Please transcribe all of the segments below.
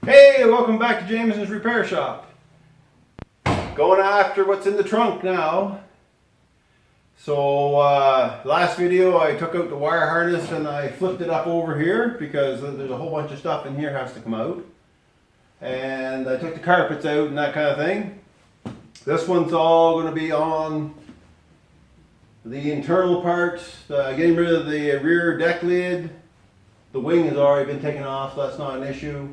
Hey, welcome back to Jameson's Repair Shop. Going after what's in the trunk now. So last video I took out the wire harness and I flipped it up over here because there's a whole bunch of stuff in here has to come out. And I took the carpets out and that kind of thing. This one's all going to be on the internal parts, getting rid of the rear deck lid. The wing has already been taken off, so that's not an issue.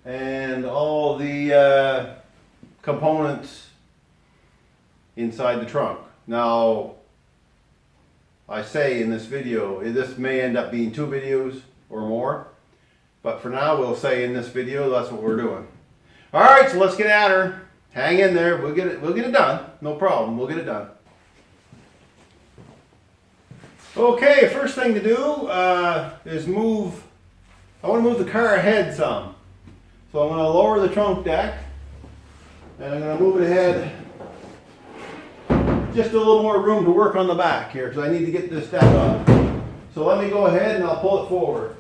And all the components inside the trunk. Now, I say in this video, this may end up being 2 videos or more, but for now we'll say in this video that's what we're doing. All right, so let's get at her. Hang in there. We'll get it done. No problem. We'll get it done. Okay, first thing to do is move. I want to move the car ahead some. So I'm going to lower the trunk deck, and I'm going to move it ahead just a little more room to work on the back here, because I need to get this deck off. So let me go ahead and I'll pull it forward.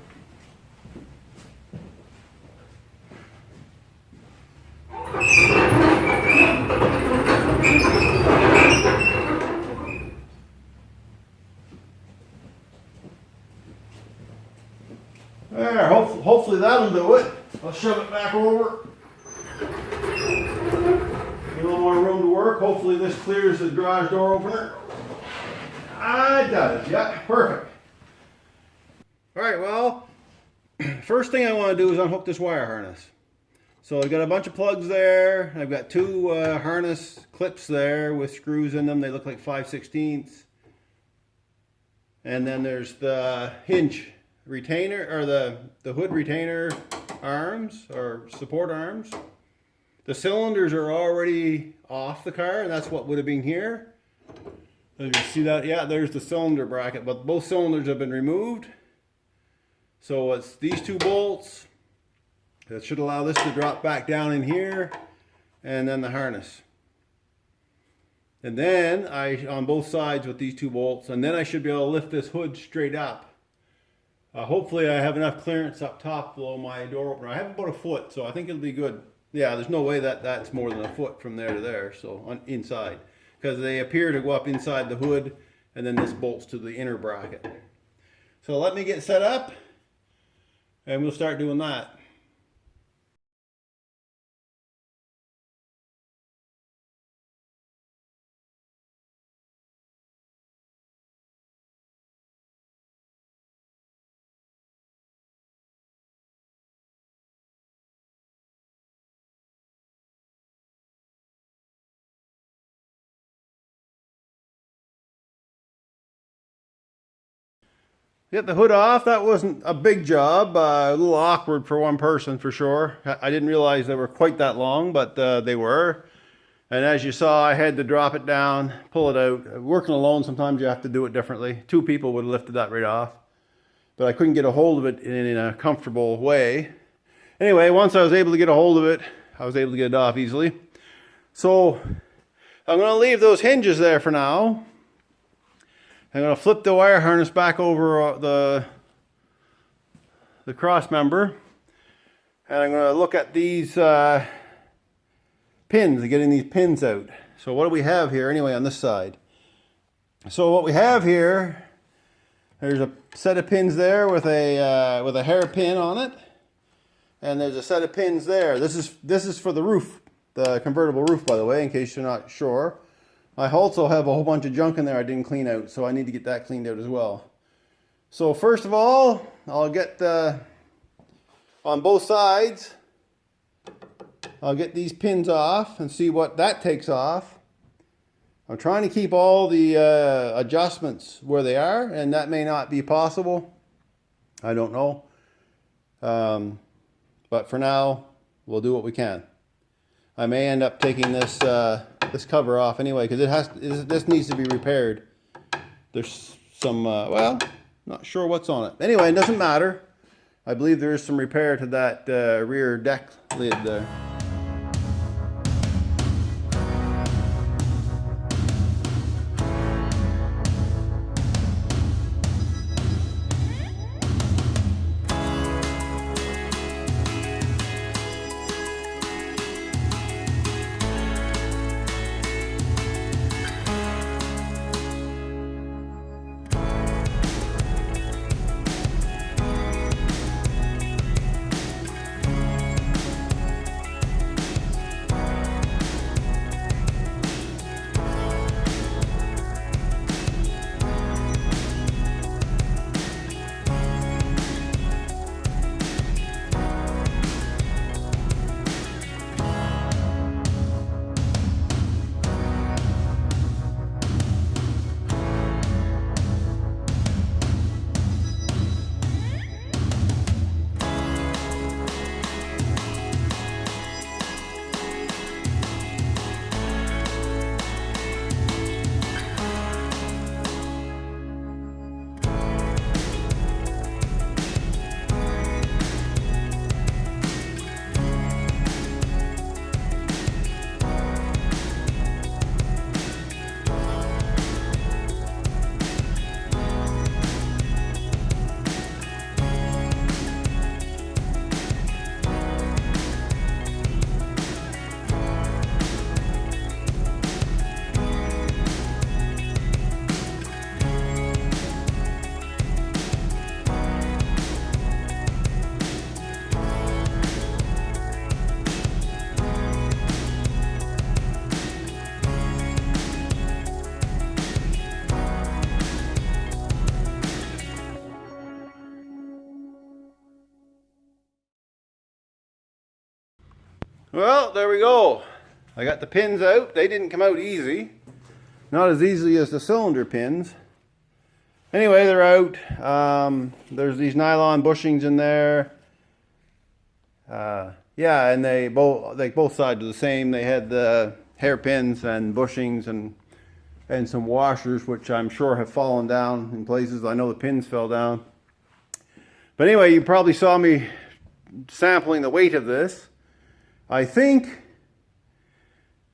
There, hopefully that'll do it. I'll shove it back over. Get a little more room to work. Hopefully this clears the garage door opener. It does. Yeah, perfect. Alright, well, first thing I want to do is unhook this wire harness. So I've got a bunch of plugs there. I've got 2 harness clips there with screws in them. They look like 5/16. And then there's the hinge retainer, or the hood retainer arms or support arms. The cylinders are already off the car, and that's what would have been here. You see that? Yeah, there's the cylinder bracket, but both cylinders have been removed. So it's these 2 bolts that should allow this to drop back down in here, and then the harness. And then on both sides with these 2 bolts, and then I should be able to lift this hood straight up. Hopefully I have enough clearance up top below my door opener. I have about 1 foot, so I think it'll be good. Yeah, there's no way that that's more than 1 foot from there to there, so inside. Because they appear to go up inside the hood, and then this bolts to the inner bracket. So let me get set up, and we'll start doing that. Get the hood off. That wasn't a big job. A little awkward for one person for sure. I didn't realize they were quite that long, but they were. And as you saw, I had to drop it down, pull it out. Working alone, sometimes you have to do it differently. 2 people would have lifted that right off. But I couldn't get a hold of it in a comfortable way. Anyway, once I was able to get a hold of it, I was able to get it off easily. So I'm going to leave those hinges there for now. I'm going to flip the wire harness back over the cross member, and I'm going to look at these pins, getting these pins out. So what do we have here anyway on this side? So what we have here, there's a set of pins there with a hairpin on it, and there's a set of pins there. This is for the roof, the convertible roof, by the way, in case you're not sure. I also have a whole bunch of junk in there I didn't clean out, so I need to get that cleaned out as well. So first of all, I'll get on both sides, I'll get these pins off and see what that takes off. I'm trying to keep all the adjustments where they are, and that may not be possible. I don't know. But for now, we'll do what we can. I may end up taking this cover off anyway, because this needs to be repaired. There's some well, not sure what's on it. Anyway, it doesn't matter. I believe there is some repair to that rear deck lid there. Well, there we go. I got the pins out. They didn't come out easy. Not as easily as the cylinder pins. Anyway, they're out. There's these nylon bushings in there. Yeah, and they both sides are the same. They had the hairpins and bushings and some washers, which I'm sure have fallen down in places. I know the pins fell down. But anyway, you probably saw me sampling the weight of this. I think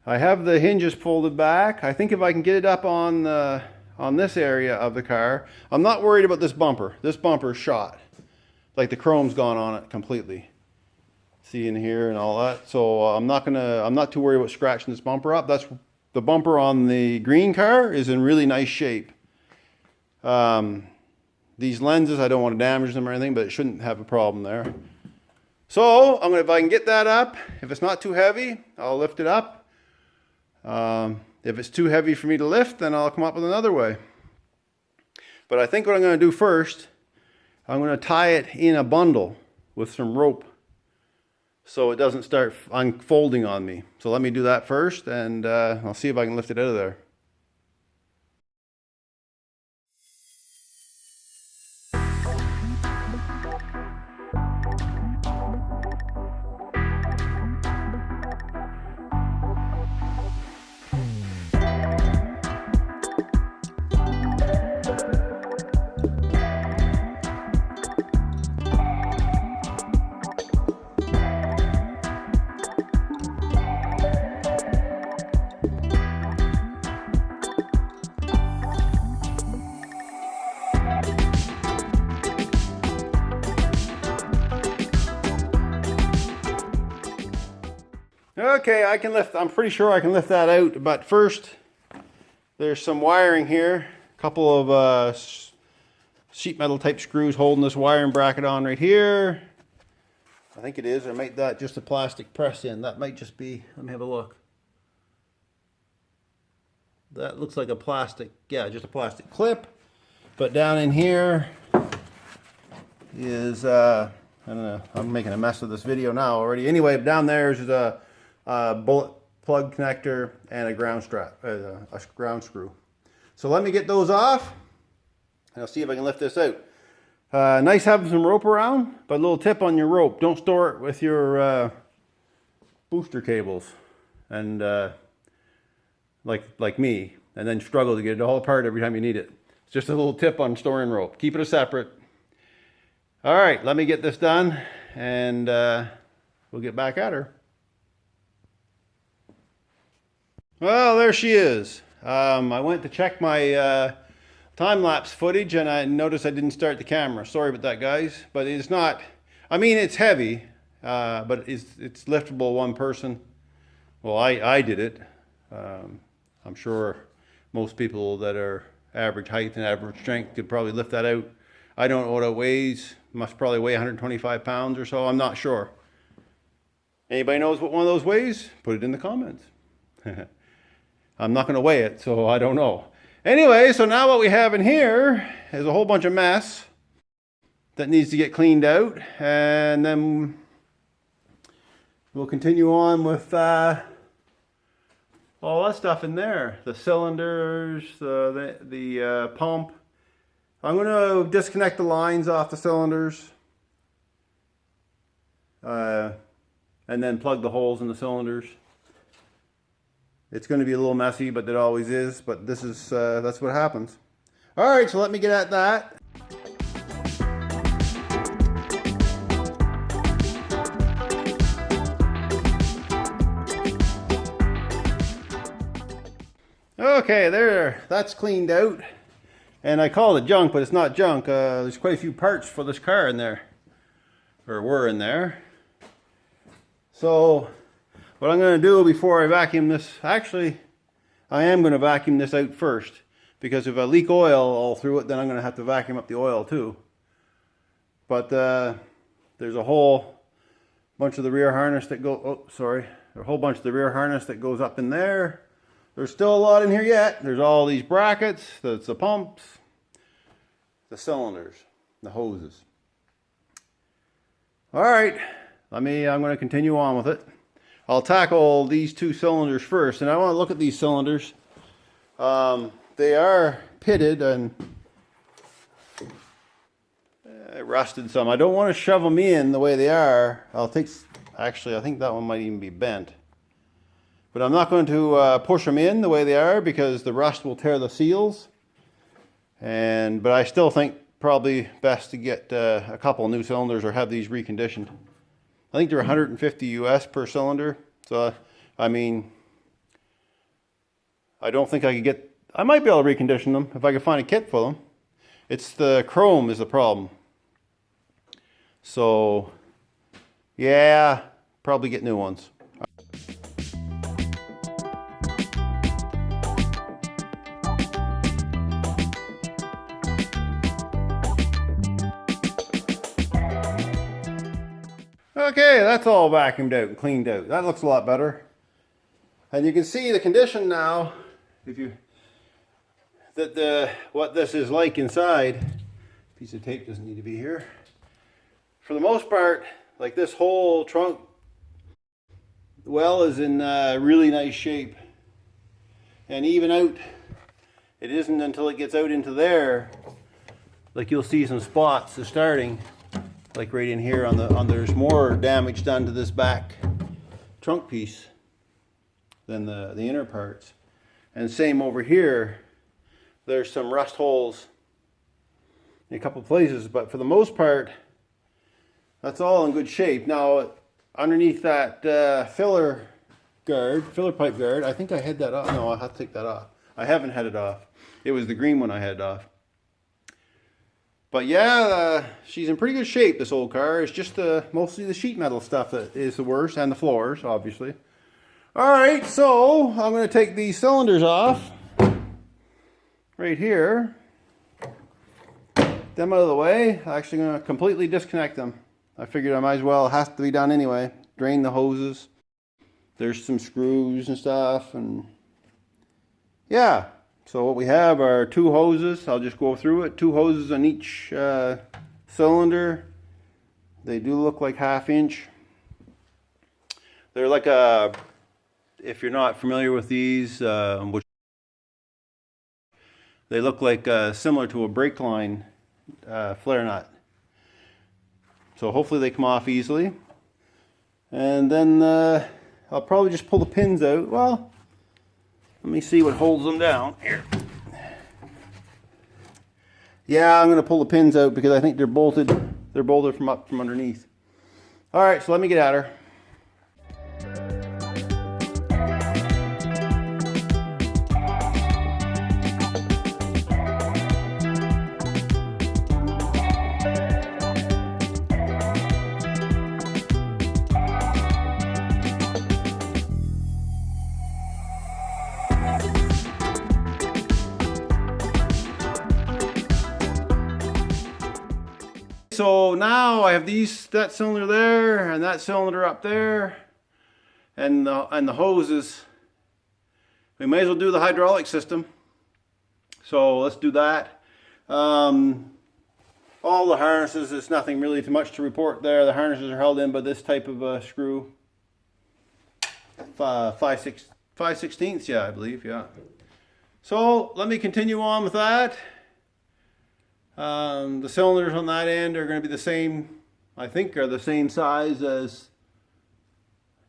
I have the hinges folded back. I think if I can get it up on this area of the car, I'm not worried about this bumper. This bumper is shot. Like the chrome's gone on it completely. See in here and all that. So I'm not too worried about scratching this bumper up. That's the bumper on the green car is in really nice shape. These lenses, I don't want to damage them or anything, but it shouldn't have a problem there. So if I can get that up, if it's not too heavy, I'll lift it up. If it's too heavy for me to lift, then I'll come up with another way. But I think what I'm going to do first, I'm going to tie it in a bundle with some rope so it doesn't start unfolding on me. So let me do that first, and I'll see if I can lift it out of there. Okay, I'm pretty sure I can lift that out, but first there's some wiring here, a couple of sheet metal type screws holding this wiring bracket on right here. I think it is, or might that just a plastic press in. That might just be, let me have a look. That looks like a plastic, yeah, just a plastic clip. But down in here is, I don't know, I'm making a mess of this video now already. Anyway, down there is a bullet plug connector and a ground strap, a ground screw. So let me get those off and I'll see if I can lift this out. Nice having some rope around, but a little tip on your rope: don't store it with your booster cables and like me, and then struggle to get it all apart every time you need it. It's just a little tip on storing rope. Keep it separate. All right, let me get this done and we'll get back at her. Well, there she is. I went to check my time-lapse footage and I noticed I didn't start the camera. Sorry about that, guys. But it's not, I mean, it's heavy, but it's liftable one person. Well, I did it. I'm sure most people that are average height and average strength could probably lift that out. I don't know what it weighs. Must probably weigh 125 pounds or so. I'm not sure. Anybody knows what one of those weighs? Put it in the comments. I'm not going to weigh it, so I don't know. Anyway, so now what we have in here is a whole bunch of mess that needs to get cleaned out, and then we'll continue on with all that stuff in there. The cylinders, the pump. I'm going to disconnect the lines off the cylinders and then plug the holes in the cylinders. It's going to be a little messy, but it always is. But this is that's what happens. All right, so let me get at that. Okay, there. That's cleaned out. And I call it junk, but it's not junk. There's quite a few parts for this car in there, or were in there. So what I'm going to do before I vacuum this, actually, I am going to vacuum this out first, because if I leak oil all through it, then I'm going to have to vacuum up the oil too. But there's a whole bunch of the rear harness that there's a whole bunch of the rear harness that goes up in there. There's still a lot in here yet. There's all these brackets, there's the pumps, the cylinders, the hoses. All right, I'm going to continue on with it. I'll tackle these two cylinders first, and I want to look at these cylinders. They are pitted and rusted some. I don't want to shove them in the way they are. Actually, I think that one might even be bent. But I'm not going to push them in the way they are because the rust will tear the seals. But I still think probably best to get a couple new cylinders or have these reconditioned. I think they're 150 US per cylinder. So, I mean, I don't think I could get... I might be able to recondition them if I could find a kit for them. It's the chrome is the problem. So, yeah, probably get new ones. Okay, that's all vacuumed out and cleaned out. That looks a lot better. And you can see the condition now, what this is like inside. Piece of tape doesn't need to be here. For the most part, like this whole trunk well is in really nice shape. And even out, it isn't until it gets out into there, like you'll see some spots starting. Like right in here there's more damage done to this back trunk piece than the inner parts. And same over here, there's some rust holes in a couple places, but for the most part, that's all in good shape. Now, underneath that filler pipe guard, I think I had that off. No, I'll have to take that off. I haven't had it off. It was the green one I had off. But yeah, she's in pretty good shape, this old car. It's just mostly the sheet metal stuff that is the worst, and the floors, obviously. Alright, so I'm going to take these cylinders off. Right here. Them out of the way. I'm actually going to completely disconnect them. I figured I might as well. It has to be done anyway. Drain the hoses. There's some screws and stuff. And yeah. So what we have are two hoses. I'll just go through it. Two hoses on each cylinder. They do look like 1/2 inch. They're like if you're not familiar with these, they look like similar to a brake line flare nut. So hopefully they come off easily. And then I'll probably just pull the pins out. Well, let me see what holds them down here. Yeah, I'm going to pull the pins out because I think they're bolted. They're bolted from underneath. All right, so let me get at her. So now I have that cylinder there and that cylinder up there, and the hoses. We may as well do the hydraulic system. So let's do that. All the harnesses, it's nothing really too much to report there. The harnesses are held in by this type of screw. 5/16, yeah, I believe, yeah. So let me continue on with that. The cylinders on that end are going to be the same, I think, are the same size as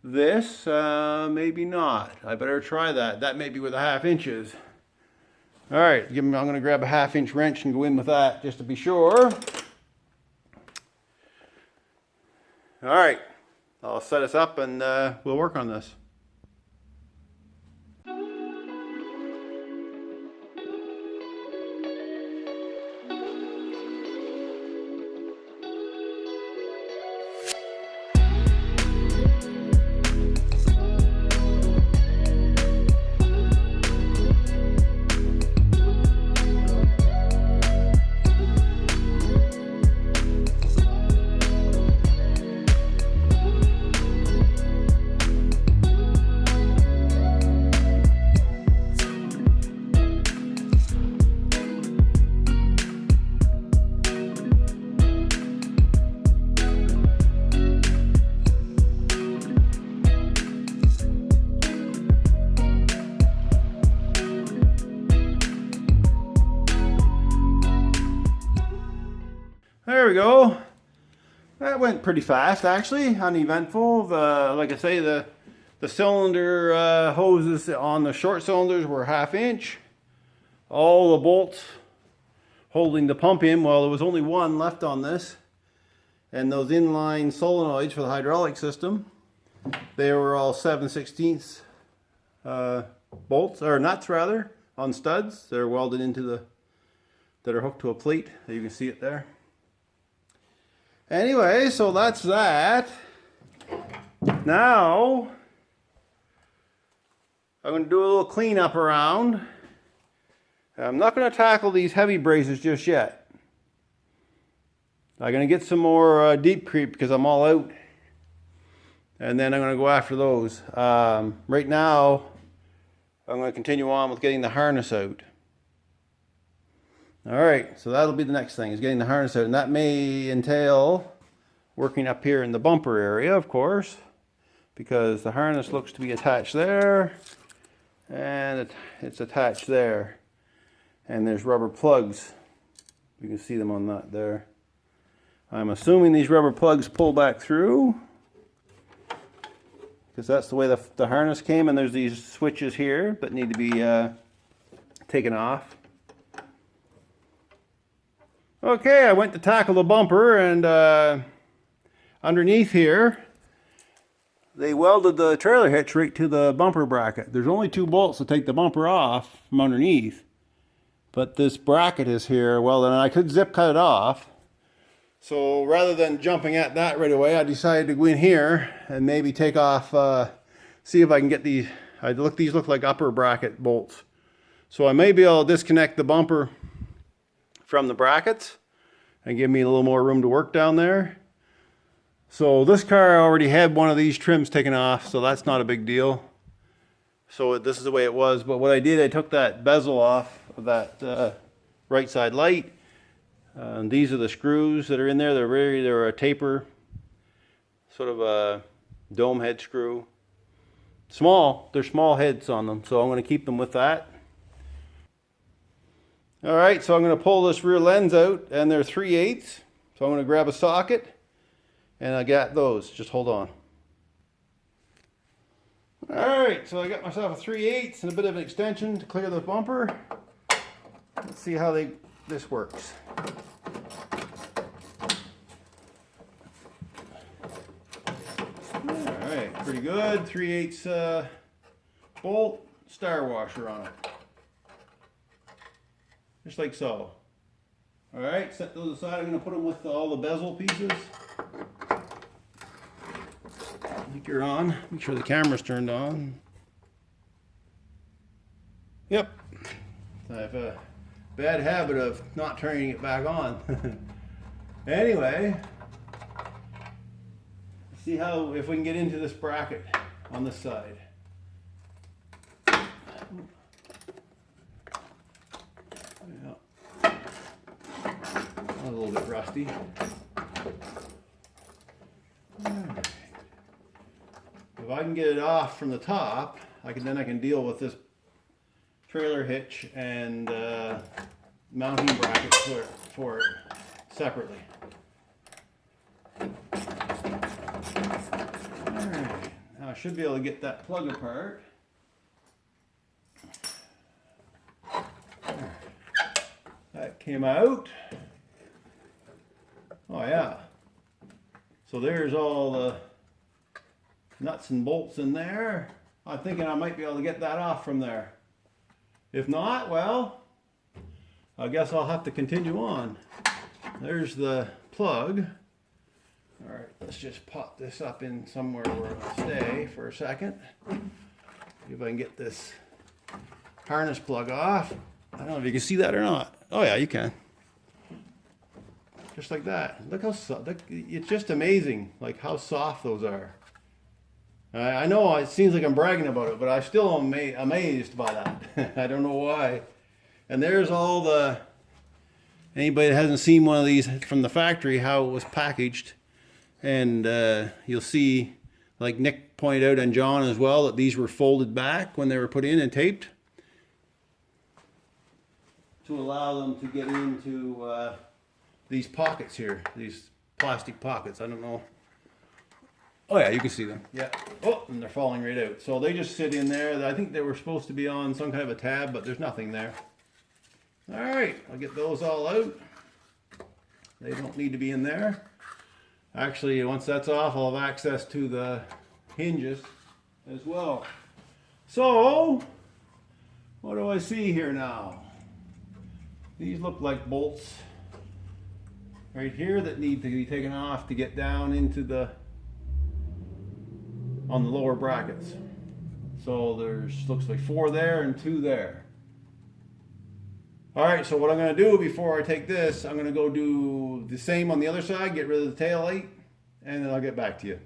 this. Maybe not. I better try that. That may be with 1/2 inches. All right, I'm going to grab a 1/2 inch wrench and go in with that just to be sure. All right, I'll set us up and we'll work on this. there we go. That went pretty fast, actually, uneventful. Like I say, the cylinder hoses on the short cylinders were 1/2 inch. All the bolts holding the pump in, well, there was only one left on this. And those inline solenoids for the hydraulic system, they were all 7/16 bolts, or nuts rather, on studs. They're welded into that are hooked to a plate. You can see it there. Anyway, so that's that. Now, I'm going to do a little cleanup around. I'm not going to tackle these heavy braces just yet. I'm going to get some more deep creep because I'm all out. And then I'm going to go after those. Right now, I'm going to continue on with getting the harness out. Alright, so that'll be the next thing, is getting the harness out. And that may entail working up here in the bumper area, of course. Because the harness looks to be attached there. And it's attached there. And there's rubber plugs. You can see them on that there. I'm assuming these rubber plugs pull back through, because that's the way the harness came, and there's these switches here that need to be taken off. Okay, I went to tackle the bumper, and underneath here they welded the trailer hitch right to the bumper bracket. There's only 2 bolts to take the bumper off from underneath, but this bracket is here welded, and I could zip cut it off. So rather than jumping at that right away, I decided to go in here and maybe take off, see if I can get these. These look like upper bracket bolts. So I may be able to disconnect the bumper from the brackets and give me a little more room to work down there. So this car already had one of these trims taken off, so that's not a big deal. So this is the way it was. But what I did, I took that bezel off of that right side light. And these are the screws that are in there. They're a taper, sort of a dome head screw. Small, they're small heads on them, so I'm going to keep them with that. Alright, so I'm going to pull this rear lens out, and they're 3/8. So I'm going to grab a socket, and I got those. Just hold on. Alright, so I got myself a 3/8 and a bit of an extension to clear the bumper. Let's see how this works. Alright, pretty good. 3/8 bolt, star washer on it. Just like so. Alright, set those aside. I'm going to put them with all the bezel pieces. I think you're on. Make sure the camera's turned on. Yep. I have a bad habit of not turning it back on. Anyway, see how if we can get into this bracket on this side. Yeah. A little bit rusty. Right. If I can get it off from the top, then I can deal with this trailer hitch and mounting bracket for it separately. Alright, now I should be able to get that plug apart. That came out. Oh yeah. So there's all the nuts and bolts in there. I'm thinking I might be able to get that off from there. If not, well, I guess I'll have to continue on. There's the plug. All right, let's just pop this up in somewhere where it'll stay for a second. See if I can get this harness plug off. I don't know if you can see that or not. Oh yeah, you can. Just like that. Look how soft. It's just amazing, like how soft those are. I know it seems like I'm bragging about it, but I still am amazed by that. I don't know why. And there's all the, anybody that hasn't seen one of these from the factory, how it was packaged. And you'll see, like Nick pointed out and John as well, that these were folded back when they were put in and taped to allow them to get into these pockets here, these plastic pockets. I don't know. Oh yeah, you can see them. Yeah. Oh, and they're falling right out. So they just sit in there. I think they were supposed to be on some kind of a tab, but there's nothing there. All right, I'll get those all out. They don't need to be in there. Actually, once that's off, I'll have access to the hinges as well. So, what do I see here now? These look like bolts right here that need to be taken off to get down into the, on the lower brackets. So there's, looks like 4 there and 2 there. All right, so what I'm gonna do before I take this, I'm gonna go do the same on the other side, get rid of the tail light, and then I'll get back to you.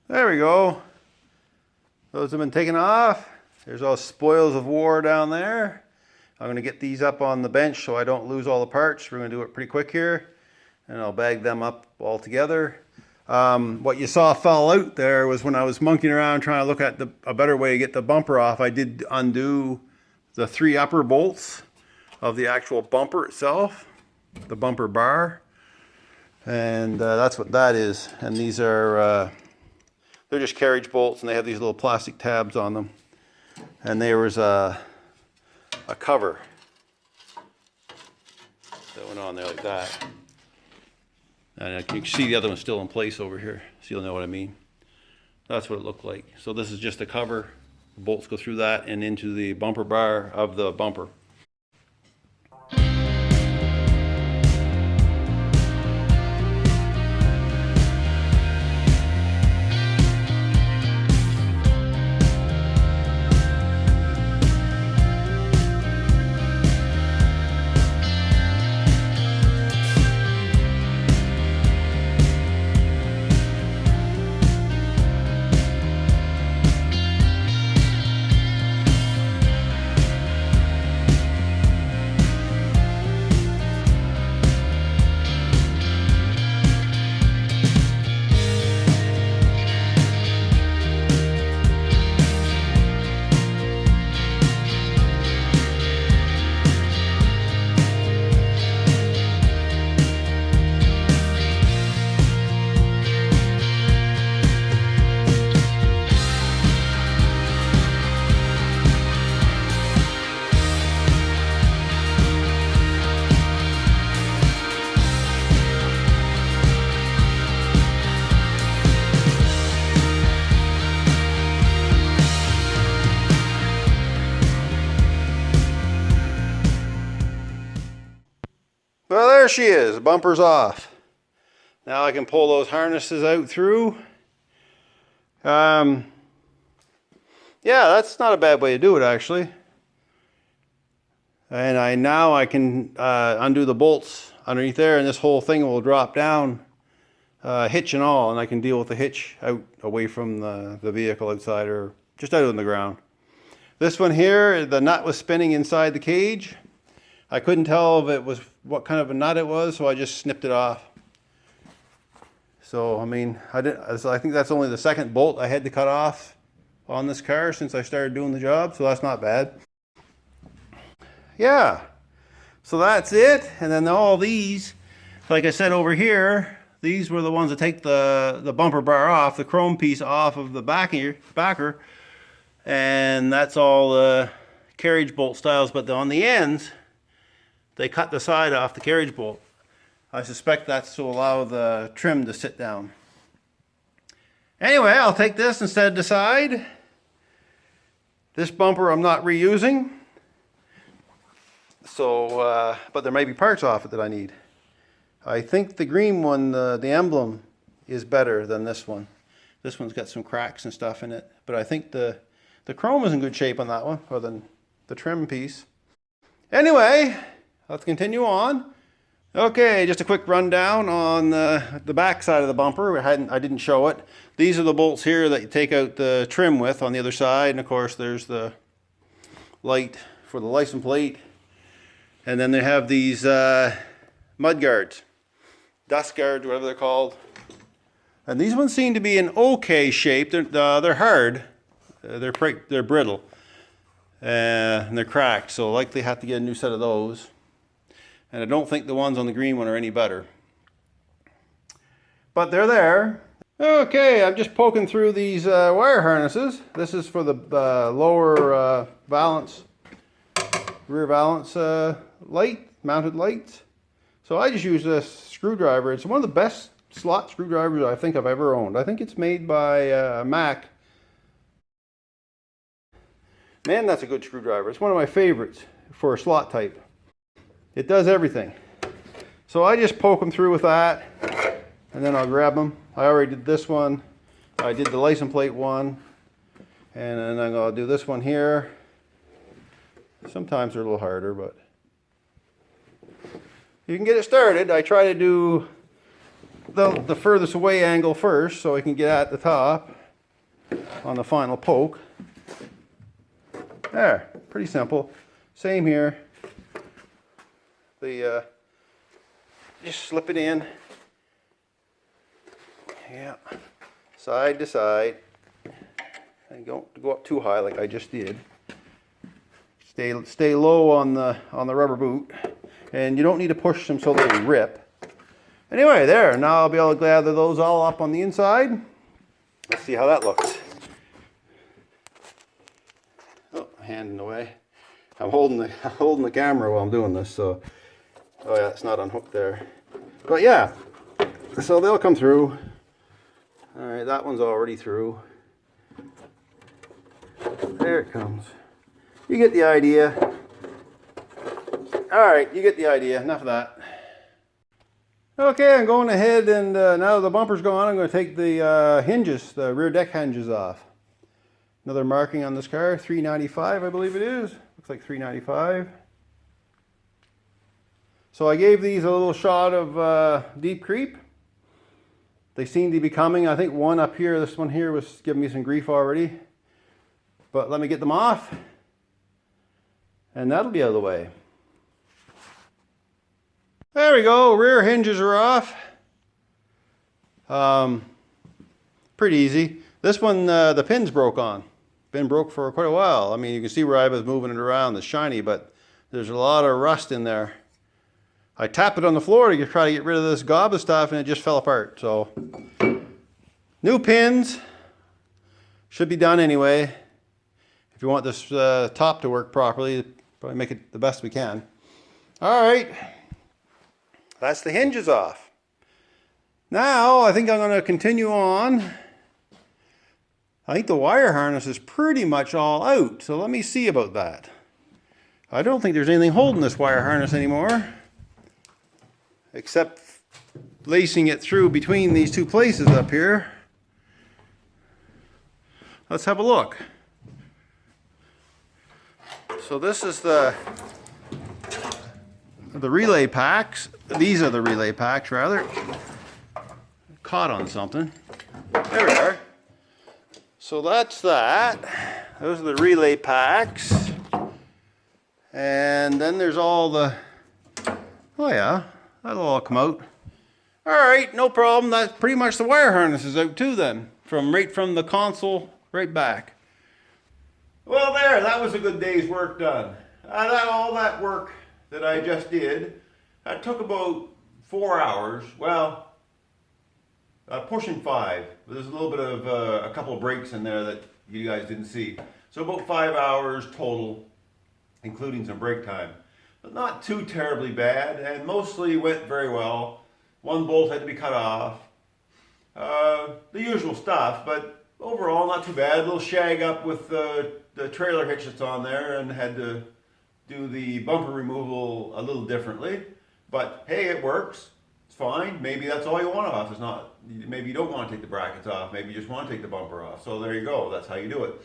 There we go. Those have been taken off. There's all spoils of war down there. I'm going to get these up on the bench so I don't lose all the parts. We're going to do it pretty quick here, and I'll bag them up all together. What you saw fall out there was when I was monkeying around trying to look at a better way to get the bumper off. I did undo the 3 upper bolts of the actual bumper itself, the bumper bar, and that's what that is. And these are they're just carriage bolts, and they have these little plastic tabs on them. And there was a cover that went on there like that. And you can see the other one's still in place over here, so you'll know what I mean. That's what it looked like. So this is just a cover. The bolts go through that and into the bumper bar of the bumper. Well, there she is. The bumper's off. Now I can pull those harnesses out through. Yeah, that's not a bad way to do it, actually. And now I can undo the bolts underneath there, and this whole thing will drop down, hitch and all, and I can deal with the hitch out away from the vehicle outside, or just out on the ground. This one here, the nut was spinning inside the cage. I couldn't tell if it was what kind of a nut it was, so I just snipped it off. So, I mean, I think that's only the second bolt I had to cut off on this car since I started doing the job, so that's not bad. Yeah, so that's it. And then all these, like I said over here, these were the ones that take the bumper bar off, the chrome piece off of the backer, and that's all the carriage bolt styles, but on the ends, they cut the side off the carriage bolt. I suspect that's to allow the trim to sit down. Anyway, I'll take this instead of the side. This bumper I'm not reusing. So, but there may be parts off it that I need. I think the green one, the emblem, is better than this one. This one's got some cracks and stuff in it, but I think the chrome is in good shape on that one, or the trim piece. Anyway, let's continue on. Okay, just a quick rundown on the back side of the bumper. I didn't show it. These are the bolts here that you take out the trim with on the other side, and of course there's the light for the license plate. And then they have these mud guards, dust guards, whatever they're called. And these ones seem to be in okay shape. They're hard. They're brittle. And they're cracked, so likely have to get a new set of those. And I don't think the ones on the green one are any better. But they're there. Okay, I'm just poking through these wire harnesses. This is for the lower rear valance mounted lights. So I just use this screwdriver. It's one of the best slot screwdrivers I think I've ever owned. I think it's made by Mac. Man, that's a good screwdriver. It's one of my favorites for a slot type. It does everything. So I just poke them through with that, and then I'll grab them. I already did this one. I did the license plate one, and then I'm going to do this one here. Sometimes they're a little harder, but you can get it started. I try to do the furthest away angle first, so I can get at the top on the final poke. There, pretty simple. Same here. Just slip it in. Yeah, side to side. And don't go up too high like I just did. Stay low on the rubber boot, and you don't need to push them so they rip. Anyway, there. Now I'll be able to gather those all up on the inside. Let's see how that looks. Oh, hand in the way. I'm holding the camera while I'm doing this, so. Oh yeah, it's not unhooked there. But yeah, so they'll come through. All right, that one's already through. There it comes. You get the idea. All right, you get the idea. Enough of that. Okay, I'm going ahead and now the bumper's gone, I'm going to take the hinges, the rear deck hinges off. Another marking on this car, $395 I believe it is. Looks like $395. So I gave these a little shot of deep creep. They seem to be coming. I think one up here, this one here was giving me some grief already. But let me get them off, and that'll be out of the way. There we go, rear hinges are off. Pretty easy. This one, the pin's broke on. Been broke for quite a while. I mean, you can see where I was moving it around, it's shiny, but there's a lot of rust in there. I tapped it on the floor to try to get rid of this gob of stuff, and it just fell apart. So, new pins should be done anyway. If you want this top to work properly, probably make it the best we can. All right, that's the hinges off. Now, I think I'm going to continue on. I think the wire harness is pretty much all out, so let me see about that. I don't think there's anything holding this wire harness anymore, except lacing it through between these two places up here. Let's have a look. So this is the relay packs. These are the relay packs, rather. Caught on something. There we are. So that's that. Those are the relay packs. And then there's all the, oh yeah, that'll all come out. All right, no problem. That's pretty much the wire harness is out too then. Right from the console right back. Well there, that was a good day's work done. All that work that I just did, that took about 4 hours. Well, pushing 5. But there's a little bit of a couple of breaks in there that you guys didn't see. So about 5 hours total, including some break time. But not too terribly bad, and mostly went very well. One bolt had to be cut off. The usual stuff, but overall not too bad. A little shag up with the trailer hitch that's on there, and had to do the bumper removal a little differently. But hey, it works. It's fine. Maybe that's all you want off. It's not. Maybe you don't want to take the brackets off. Maybe you just want to take the bumper off. So there you go. That's how you do it.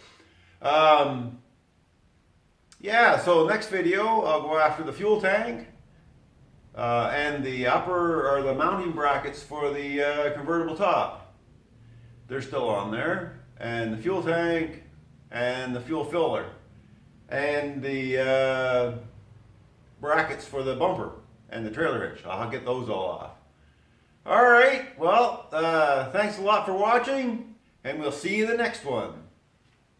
Yeah. So next video, I'll go after the fuel tank and the upper or the mounting brackets for the convertible top. They're still on there, and the fuel tank and the fuel filler and the brackets for the bumper and the trailer hitch. I'll get those all off. All right, well, thanks a lot for watching, and we'll see you in the next one.